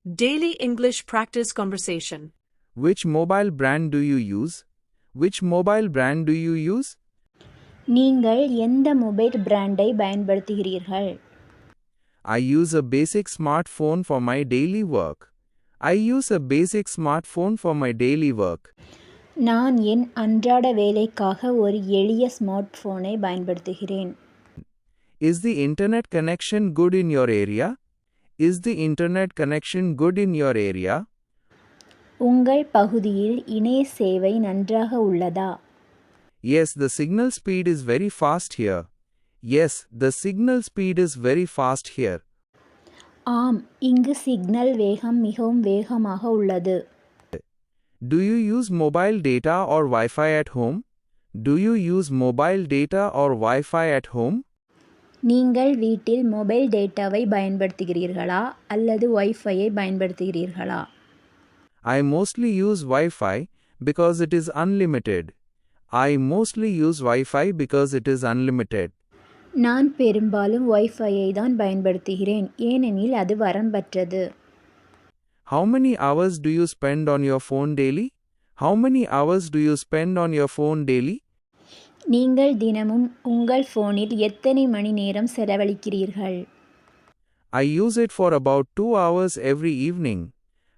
Daily English practice conversation. Which mobile brand do you use? Which mobile brand do you use? நீங்கள் எந்த mobile பிராண்டை பயன்படுத்துகிறீர்கள்? I use a basic smartphone for my daily work. I use a basic smartphone for my daily work. நான் என் அன்றாட வேலைக்காக ஒரு எளிய smart போனை பயன்படுத்துகிறேன். Is the internet connection good in your area? Is the internet connection good in your area? உங்கள் பகுதியில் இணைய சேவை நன்றாக உள்ளதா? Yes, the signal speed is very fast here. Yes, the signal speed is very fast here. ஆம், இங்கு signal வேகம் மிகவும் வேகமாக உள்ளது. Do you use mobile data or Wi-Fi at home? Do you use mobile data or Wi-Fi at home? நீங்கள் வீட்டில் mobile டேட்டாவை பயன்படுத்துகிறீர்களா அல்லது வைஃபையை பயன்படுத்துகிறீர்களா? I mostly use Wi-Fi because it is unlimited. I mostly use Wi-Fi because it is unlimited. நான் பெரும்பாலும் வைஃபையை தான் பயன்படுத்துகிறேன் ஏனெனில் அது வரம்பற்றது. How many hours do you spend on your phone daily? How many hours do you spend on your phone daily? நீங்கள் தினமும் உங்கள் போனில் எத்தனை மணி நேரம் செலவழிக்கிறீர்கள்? I use it for about 2 hours every evening.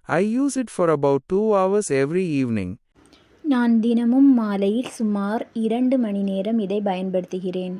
I use it for about 2 hours every evening. நான் தினமும் மாலையில் சுமார் 2 மணி நேரம் இதை பயன்படுத்துகிறேன்.